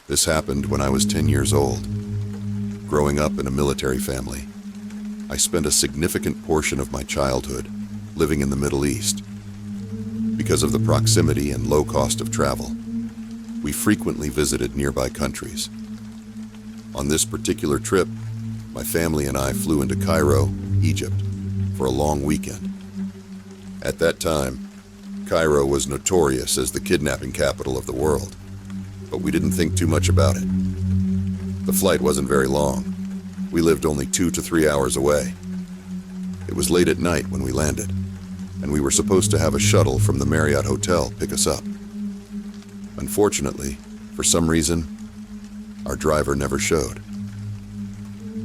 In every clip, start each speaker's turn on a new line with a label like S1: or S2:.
S1: This happened when I was 10 years old. Growing up in a military family, I spent a significant portion of my childhood living in the Middle East. Because of the proximity and low cost of travel, we frequently visited nearby countries. On this particular trip, my family and I flew into Cairo, Egypt, for a long weekend. At that time, Cairo was notorious as the kidnapping capital of the world, but we didn't think too much about it. The flight wasn't very long. We lived only 2 to 3 hours away. It was late at night when we landed, and we were supposed to have a shuttle from the Marriott Hotel pick us up. Unfortunately, for some reason, our driver never showed.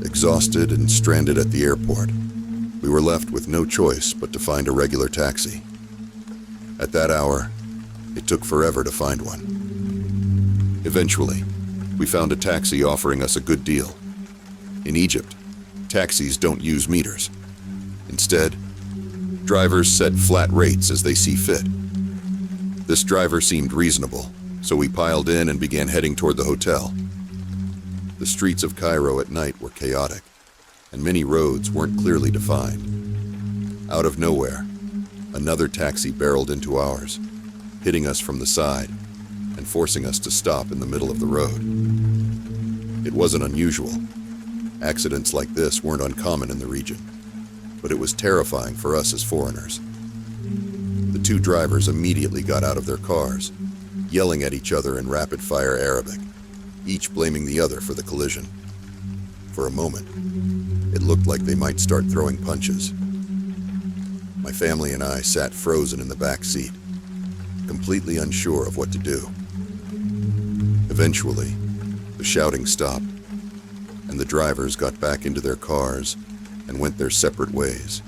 S1: Exhausted and stranded at the airport, we were left with no choice but to find a regular taxi. At that hour, it took forever to find one. Eventually, we found a taxi offering us a good deal. In Egypt, taxis don't use meters. Instead, drivers set flat rates as they see fit. This driver seemed reasonable, so we piled in and began heading toward the hotel. The streets of Cairo at night were chaotic, and many roads weren't clearly defined. Out of nowhere, another taxi barreled into ours, hitting us from the side and forcing us to stop in the middle of the road. It wasn't unusual. Accidents like this weren't uncommon in the region, but it was terrifying for us as foreigners. The two drivers immediately got out of their cars, yelling at each other in rapid-fire Arabic, each blaming the other for the collision. For a moment, it looked like they might start throwing punches. My family and I sat frozen in the back seat, completely unsure of what to do. Eventually, the shouting stopped, and the drivers got back into their cars and went their separate ways,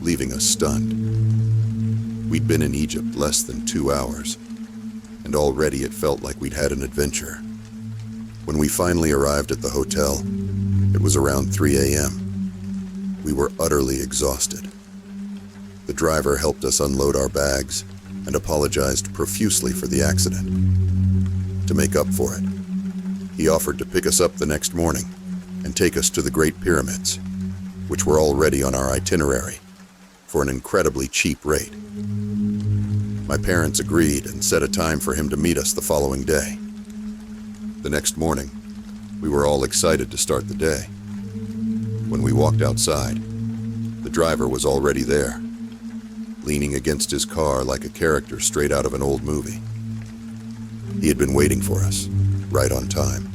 S1: leaving us stunned. We'd been in Egypt less than 2 hours, and already it felt like we'd had an adventure. When we finally arrived at the hotel, it was around 3 a.m. We were utterly exhausted. The driver helped us unload our bags and apologized profusely for the accident. To make up for it, he offered to pick us up the next morning and take us to the Great Pyramids, which were already on our itinerary, for an incredibly cheap rate. My parents agreed and set a time for him to meet us the following day. The next morning, we were all excited to start the day. When we walked outside, the driver was already there, leaning against his car like a character straight out of an old movie. He had been waiting for us, right on time.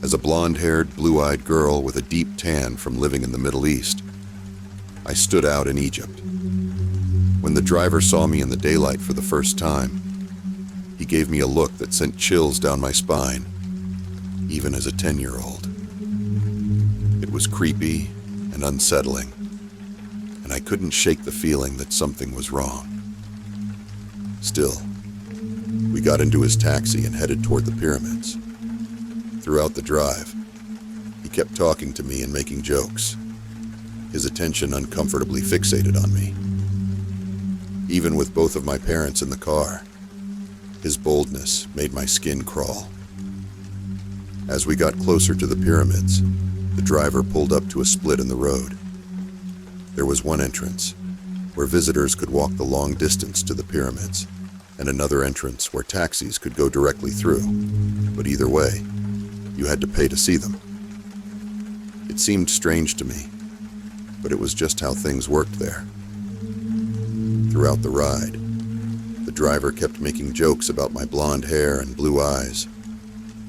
S1: As a blonde-haired, blue-eyed girl with a deep tan from living in the Middle East, I stood out in Egypt. When the driver saw me in the daylight for the first time, he gave me a look that sent chills down my spine, even as a 10-year-old. It was creepy and unsettling, and I couldn't shake the feeling that something was wrong. Still, we got into his taxi and headed toward the pyramids. Throughout the drive, he kept talking to me and making jokes, his attention uncomfortably fixated on me. Even with both of my parents in the car, his boldness made my skin crawl. As we got closer to the pyramids, the driver pulled up to a split in the road. There was one entrance, where visitors could walk the long distance to the pyramids, and another entrance where taxis could go directly through. But either way, you had to pay to see them. It seemed strange to me, but it was just how things worked there. Throughout the ride, the driver kept making jokes about my blonde hair and blue eyes,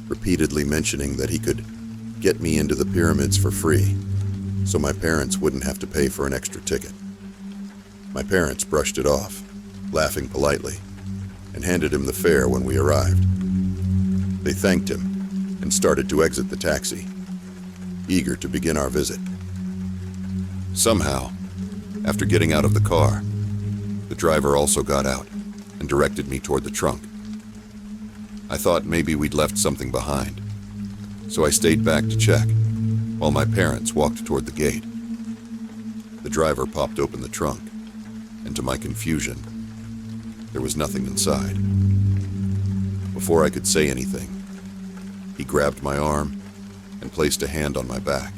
S1: repeatedly mentioning that he could get me into the pyramids for free, so my parents wouldn't have to pay for an extra ticket. My parents brushed it off, laughing politely, and handed him the fare when we arrived. They thanked him and started to exit the taxi, eager to begin our visit. Somehow, after getting out of the car, the driver also got out and directed me toward the trunk. I thought maybe we'd left something behind, so I stayed back to check, while my parents walked toward the gate. The driver popped open the trunk, and to my confusion, there was nothing inside. Before I could say anything, He grabbed my arm and placed a hand on my back,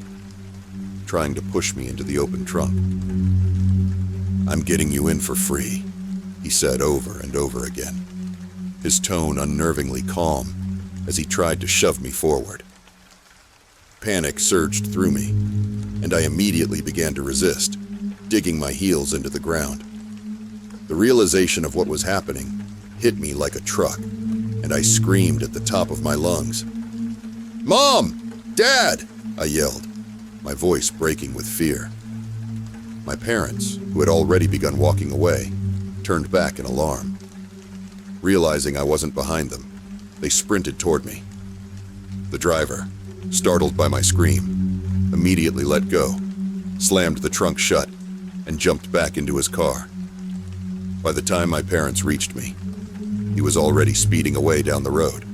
S1: trying to push me into the open trunk. "I'm getting you in for free," he said over and over again, his tone unnervingly calm as he tried to shove me forward. Panic surged through me, and I immediately began to resist, digging my heels into the ground. The realization of what was happening hit me like a truck, and I screamed at the top of my lungs. "Mom! Dad!" I yelled, my voice breaking with fear. My parents, who had already begun walking away, turned back in alarm. Realizing I wasn't behind them, they sprinted toward me. The driver, startled by my scream, immediately let go, slammed the trunk shut, and jumped back into his car. By the time my parents reached me, he was already speeding away down the road.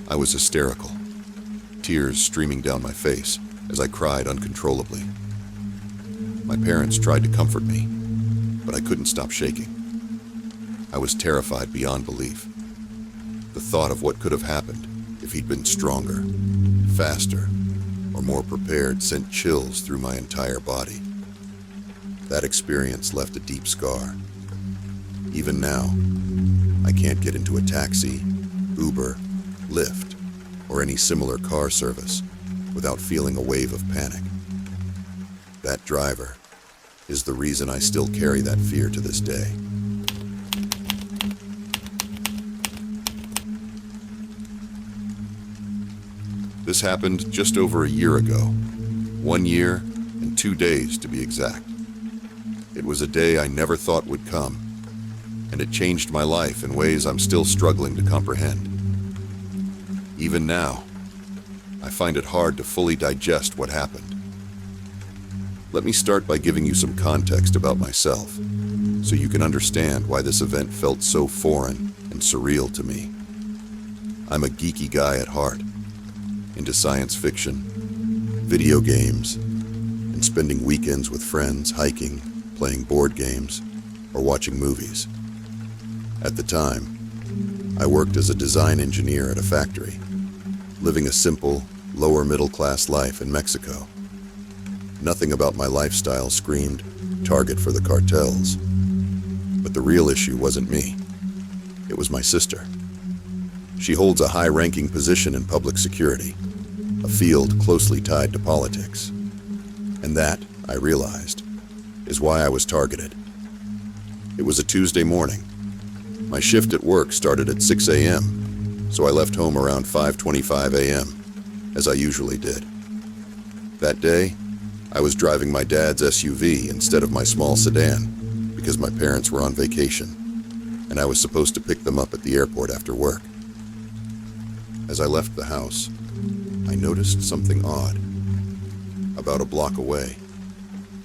S1: I was hysterical, tears streaming down my face as I cried uncontrollably. My parents tried to comfort me, but I couldn't stop shaking. I was terrified beyond belief. The thought of what could have happened if he'd been stronger, faster, or more prepared sent chills through my entire body. That experience left a deep scar. Even now, I can't get into a taxi, Uber, Lyft, or any similar car service without feeling a wave of panic. That driver is the reason I still carry that fear to this day. This happened just over a year ago, 1 year and 2 days to be exact. It was a day I never thought would come, and it changed my life in ways I'm still struggling to comprehend. Even now, I find it hard to fully digest what happened. Let me start by giving you some context about myself, so you can understand why this event felt so foreign and surreal to me. I'm a geeky guy at heart, into science fiction, video games, and spending weekends with friends hiking, playing board games, or watching movies. At the time, I worked as a design engineer at a factory, living a simple, lower middle-class life in Mexico. Nothing about my lifestyle screamed target for the cartels. But the real issue wasn't me. It was my sister. She holds a high-ranking position in public security, a field closely tied to politics. And that, I realized, is why I was targeted. It was a Tuesday morning. My shift at work started at 6 a.m., so I left home around 5:25 a.m., as I usually did. That day, I was driving my dad's SUV instead of my small sedan because my parents were on vacation, and I was supposed to pick them up at the airport after work. As I left the house, I noticed something odd. About a block away,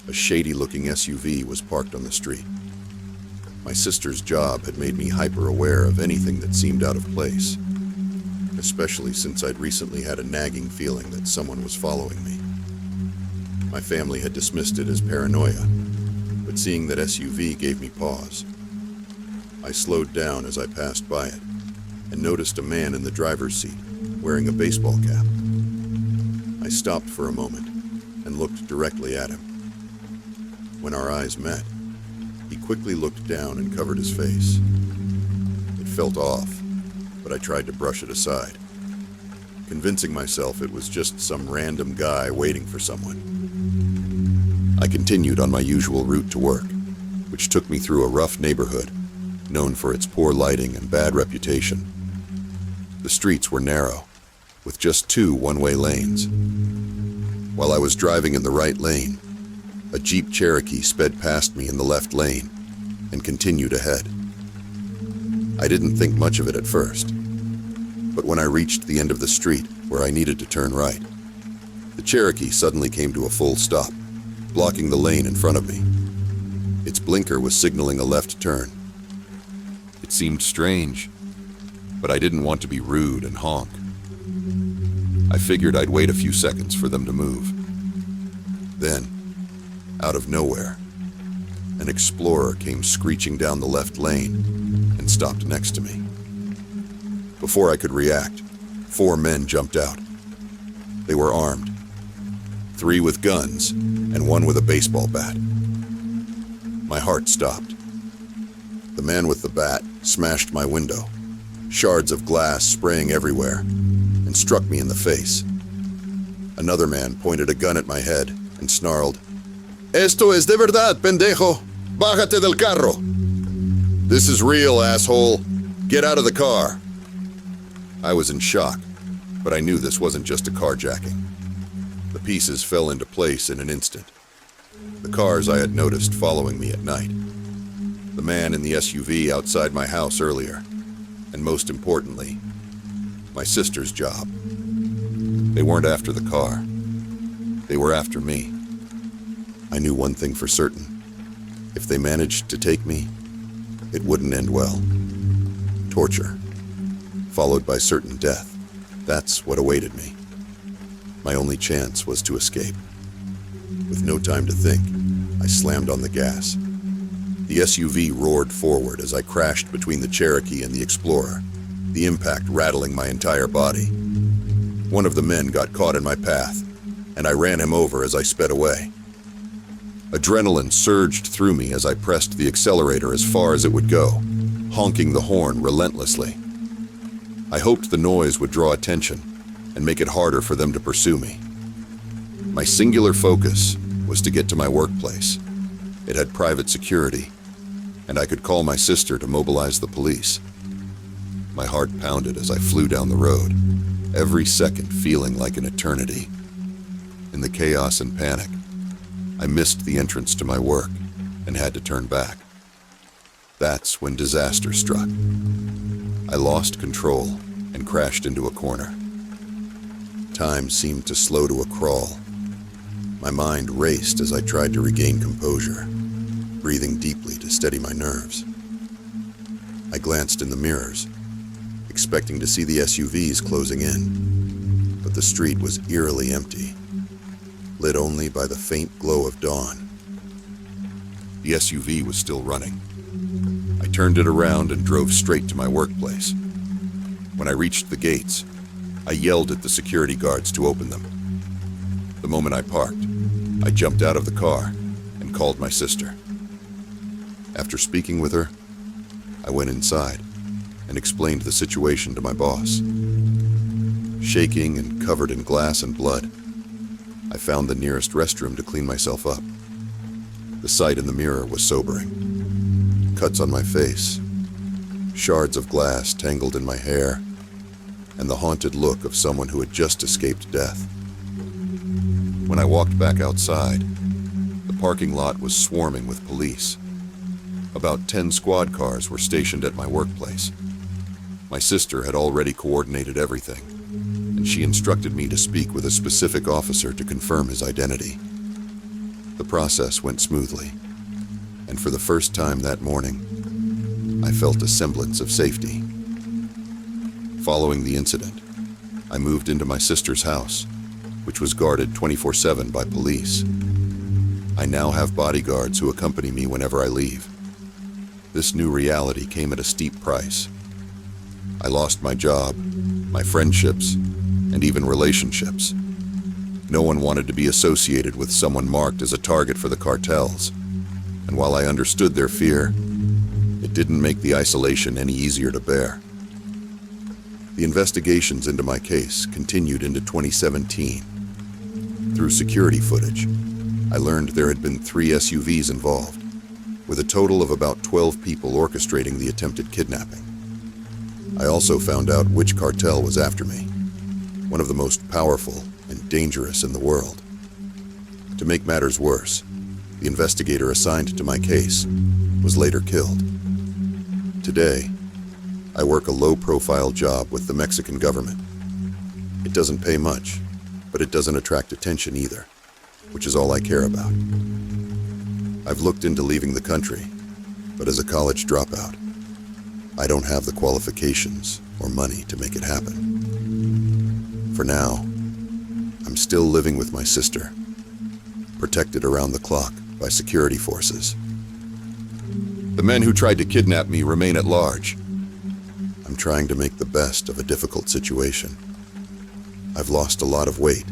S1: a shady-looking SUV was parked on the street. My sister's job had made me hyper-aware of anything that seemed out of place, especially since I'd recently had a nagging feeling that someone was following me. My family had dismissed it as paranoia, but seeing that SUV gave me pause. I slowed down as I passed by it and noticed a man in the driver's seat wearing a baseball cap. I stopped for a moment and looked directly at him. When our eyes met, he quickly looked down and covered his face. It felt off, but I tried to brush it aside, convincing myself it was just some random guy waiting for someone. I continued on my usual route to work, which took me through a rough neighborhood known for its poor lighting and bad reputation. The streets were narrow, with just 2 one-way lanes. While I was driving in the right lane, a Jeep Cherokee sped past me in the left lane and continued ahead. I didn't think much of it at first, but when I reached the end of the street where I needed to turn right, the Cherokee suddenly came to a full stop, blocking the lane in front of me. Its blinker was signaling a left turn. It seemed strange, but I didn't want to be rude and honk. I figured I'd wait a few seconds for them to move. Then, out of nowhere, an Explorer came screeching down the left lane and stopped next to me. Before I could react, 4 men jumped out. They were armed. 3 with guns, and 1 with a baseball bat. My heart stopped. The man with the bat smashed my window, shards of glass spraying everywhere, and struck me in the face. Another man pointed a gun at my head and snarled, "Esto es de verdad, pendejo! Bájate del carro!" "This is real, asshole! Get out of the car!" I was in shock, but I knew this wasn't just a carjacking. The pieces fell into place in an instant. The cars I had noticed following me at night. The man in the SUV outside my house earlier. And most importantly, my sister's job. They weren't after the car. They were after me. I knew one thing for certain. If they managed to take me, it wouldn't end well. Torture, followed by certain death. That's what awaited me. My only chance was to escape. With no time to think, I slammed on the gas. The SUV roared forward as I crashed between the Cherokee and the Explorer, the impact rattling my entire body. One of the men got caught in my path, and I ran him over as I sped away. Adrenaline surged through me as I pressed the accelerator as far as it would go, honking the horn relentlessly. I hoped the noise would draw attention and make it harder for them to pursue me. My singular focus was to get to my workplace. It had private security, and I could call my sister to mobilize the police. My heart pounded as I flew down the road, every second feeling like an eternity. In the chaos and panic, I missed the entrance to my work and had to turn back. That's when disaster struck. I lost control and crashed into a corner. Time seemed to slow to a crawl. My mind raced as I tried to regain composure, breathing deeply to steady my nerves. I glanced in the mirrors, expecting to see the SUVs closing in, but the street was eerily empty, lit only by the faint glow of dawn. The SUV was still running. I turned it around and drove straight to my workplace. When I reached the gates, I yelled at the security guards to open them. The moment I parked, I jumped out of the car and called my sister. After speaking with her, I went inside and explained the situation to my boss. Shaking and covered in glass and blood, I found the nearest restroom to clean myself up. The sight in the mirror was sobering. Cuts on my face, shards of glass tangled in my hair, and the haunted look of someone who had just escaped death. When I walked back outside, the parking lot was swarming with police. About 10 squad cars were stationed at my workplace. My sister had already coordinated everything, and she instructed me to speak with a specific officer to confirm his identity. The process went smoothly, and for the first time that morning, I felt a semblance of safety. Following the incident, I moved into my sister's house, which was guarded 24/7 by police. I now have bodyguards who accompany me whenever I leave. This new reality came at a steep price. I lost my job, my friendships, and even relationships. No one wanted to be associated with someone marked as a target for the cartels, and while I understood their fear, it didn't make the isolation any easier to bear. The investigations into my case continued into 2017. Through security footage, I learned there had been 3 SUVs involved, with a total of about 12 people orchestrating the attempted kidnapping. I also found out which cartel was after me, one of the most powerful and dangerous in the world. To make matters worse, the investigator assigned to my case was later killed. Today, I work a low-profile job with the Mexican government. It doesn't pay much, but it doesn't attract attention either, which is all I care about. I've looked into leaving the country, but as a college dropout, I don't have the qualifications or money to make it happen. For now, I'm still living with my sister, protected around the clock by security forces. The men who tried to kidnap me remain at large. I'm trying to make the best of a difficult situation. I've lost a lot of weight,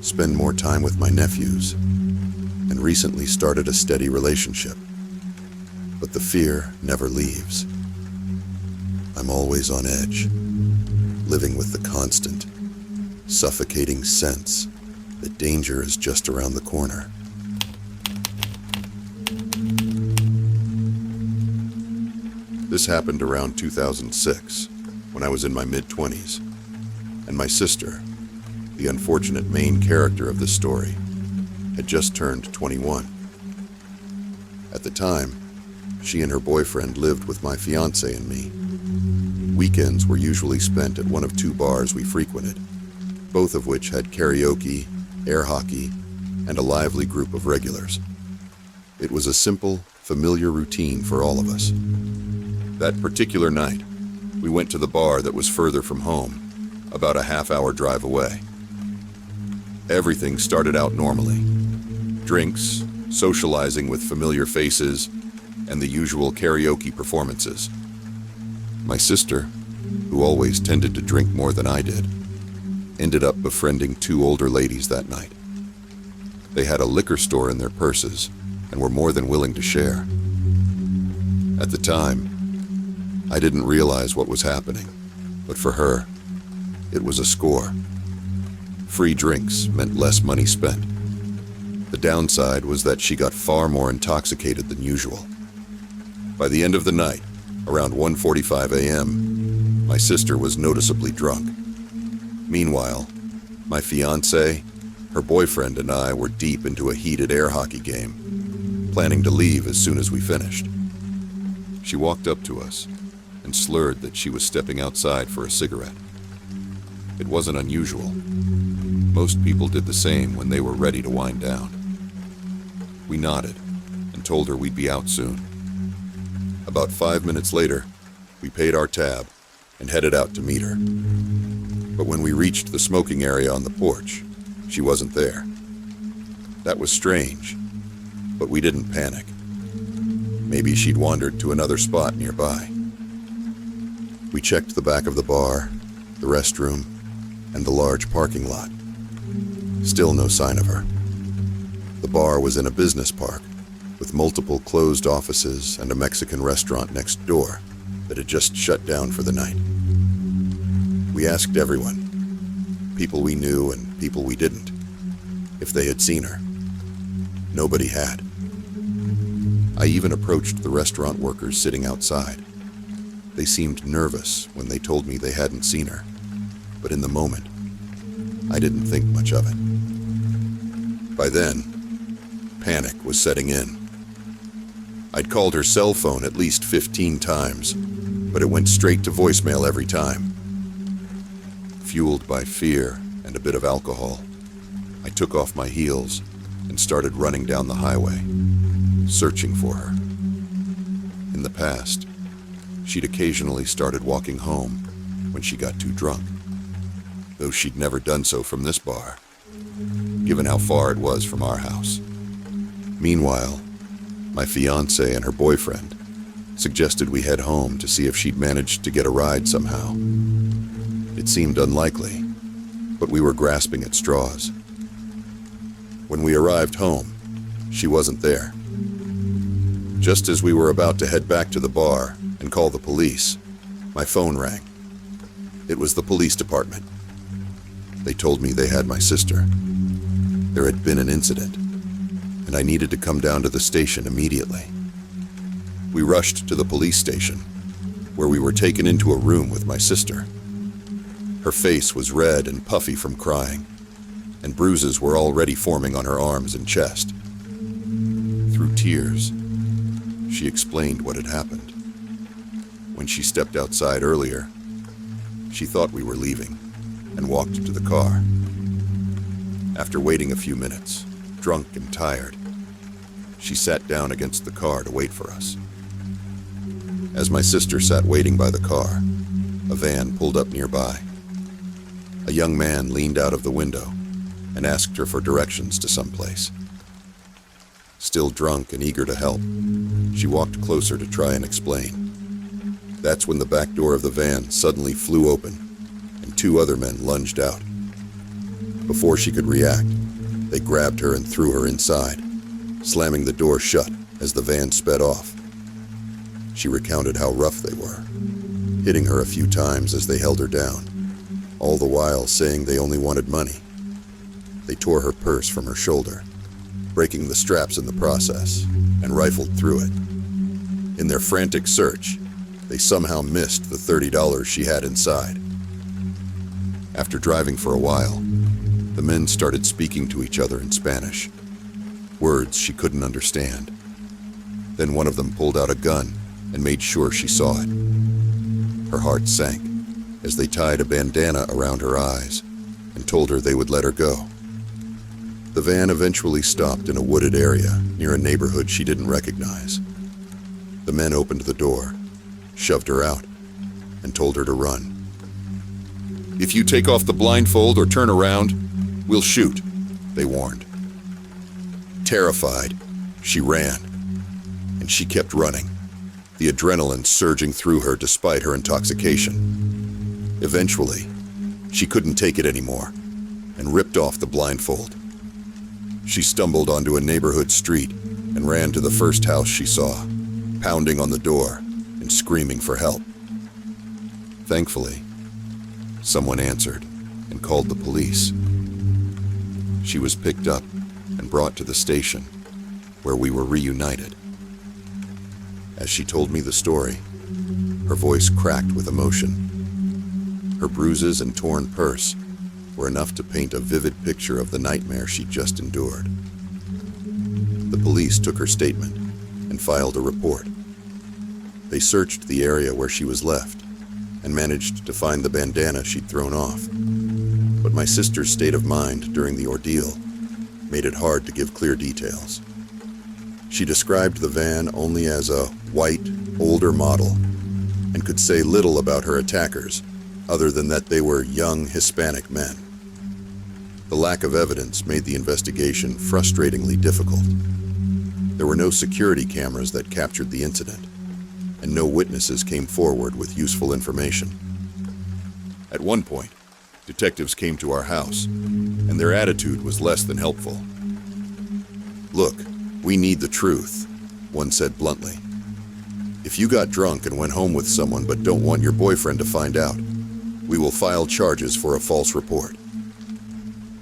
S1: spend more time with my nephews, and recently started a steady relationship. But the fear never leaves. I'm always on edge, living with the constant, suffocating sense that danger is just around the corner. This happened around 2006, when I was in my mid-20s, and my sister, the unfortunate main character of this story, had just turned 21. At the time, she and her boyfriend lived with my fiancé and me. Weekends were usually spent at one of two bars we frequented, both of which had karaoke, air hockey, and a lively group of regulars. It was a simple, familiar routine for all of us. That particular night, we went to the bar that was further from home, about a half-hour drive away. Everything started out normally. Drinks, socializing with familiar faces, and the usual karaoke performances. My sister, who always tended to drink more than I did, ended up befriending two older ladies that night. They had a liquor store in their purses and were more than willing to share. At the time, I didn't realize what was happening, but for her, it was a score. Free drinks meant less money spent. The downside was that she got far more intoxicated than usual. By the end of the night, around 1:45 a.m., my sister was noticeably drunk. Meanwhile, my fiancé, her boyfriend, and I were deep into a heated air hockey game, planning to leave as soon as we finished. She walked up to us and slurred that she was stepping outside for a cigarette. It wasn't unusual. Most people did the same when they were ready to wind down. We nodded and told her we'd be out soon. About 5 minutes later, we paid our tab and headed out to meet her. But when we reached the smoking area on the porch, she wasn't there. That was strange, but we didn't panic. Maybe she'd wandered to another spot nearby. We checked the back of the bar, the restroom, and the large parking lot. Still no sign of her. The bar was in a business park, with multiple closed offices and a Mexican restaurant next door that had just shut down for the night. We asked everyone, people we knew and people we didn't, if they had seen her. Nobody had. I even approached the restaurant workers sitting outside. They seemed nervous when they told me they hadn't seen her, but in the moment, I didn't think much of it. By then, panic was setting in. I'd called her cell phone at least 15 times, but it went straight to voicemail every time. Fueled by fear and a bit of alcohol, I took off my heels and started running down the highway, searching for her. In the past, she'd occasionally started walking home when she got too drunk, though she'd never done so from this bar, given how far it was from our house. Meanwhile, my fiancé and her boyfriend suggested we head home to see if she'd managed to get a ride somehow. It seemed unlikely, but we were grasping at straws. When we arrived home, she wasn't there. Just as we were about to head back to the bar and call the police, my phone rang. It was the police department. They told me they had my sister. There had been an incident, and I needed to come down to the station immediately. We rushed to the police station, where we were taken into a room with my sister. Her face was red and puffy from crying, and bruises were already forming on her arms and chest. Through tears, she explained what had happened. When she stepped outside earlier, she thought we were leaving and walked to the car. After waiting a few minutes, drunk and tired, she sat down against the car to wait for us. As my sister sat waiting by the car, a van pulled up nearby. A young man leaned out of the window and asked her for directions to someplace. Still drunk and eager to help, she walked closer to try and explain. That's when the back door of the van suddenly flew open, and two other men lunged out. Before she could react, they grabbed her and threw her inside, slamming the door shut as the van sped off. She recounted how rough they were, hitting her a few times as they held her down, all the while saying they only wanted money. They tore her purse from her shoulder, breaking the straps in the process, and rifled through it. In their frantic search, they somehow missed the $30 she had inside. After driving for a while, the men started speaking to each other in Spanish, words she couldn't understand. Then one of them pulled out a gun and made sure she saw it. Her heart sank as they tied a bandana around her eyes and told her they would let her go. The van eventually stopped in a wooded area near a neighborhood she didn't recognize. The men opened the door, shoved her out, and told her to run. "If you take off the blindfold or turn around, we'll shoot," they warned. Terrified, she ran, and she kept running, the adrenaline surging through her despite her intoxication. Eventually, she couldn't take it anymore and ripped off the blindfold. She stumbled onto a neighborhood street and ran to the first house she saw, pounding on the door and screaming for help. Thankfully, someone answered and called the police. She was picked up and brought to the station, where we were reunited. As she told me the story, her voice cracked with emotion. Her bruises and torn purse were enough to paint a vivid picture of the nightmare she'd just endured. The police took her statement and filed a report. They searched the area where she was left and managed to find the bandana she'd thrown off. But my sister's state of mind during the ordeal made it hard to give clear details. She described the van only as a white, older model and could say little about her attackers other than that they were young Hispanic men. The lack of evidence made the investigation frustratingly difficult. There were no security cameras that captured the incident, and no witnesses came forward with useful information. At one point, detectives came to our house, and their attitude was less than helpful. "Look, we need the truth," one said bluntly. "If you got drunk and went home with someone but don't want your boyfriend to find out, we will file charges for a false report."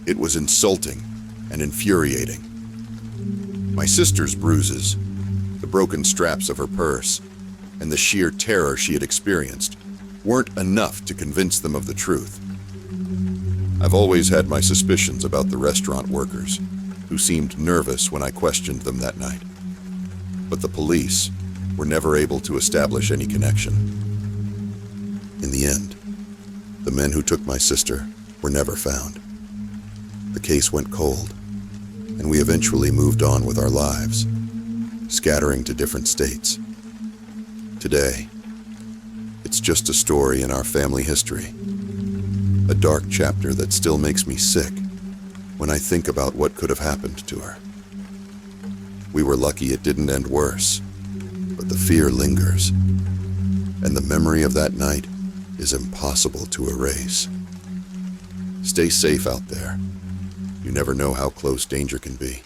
S1: It was insulting and infuriating. My sister's bruises, the broken straps of her purse, and the sheer terror she had experienced weren't enough to convince them of the truth. I've always had my suspicions about the restaurant workers, who seemed nervous when I questioned them that night. But the police were never able to establish any connection. In the end, the men who took my sister were never found. The case went cold, and we eventually moved on with our lives, scattering to different states. Today, it's just a story in our family history, a dark chapter that still makes me sick when I think about what could have happened to her. We were lucky it didn't end worse, but the fear lingers, and the memory of that night is impossible to erase. Stay safe out there. You never know how close danger can be.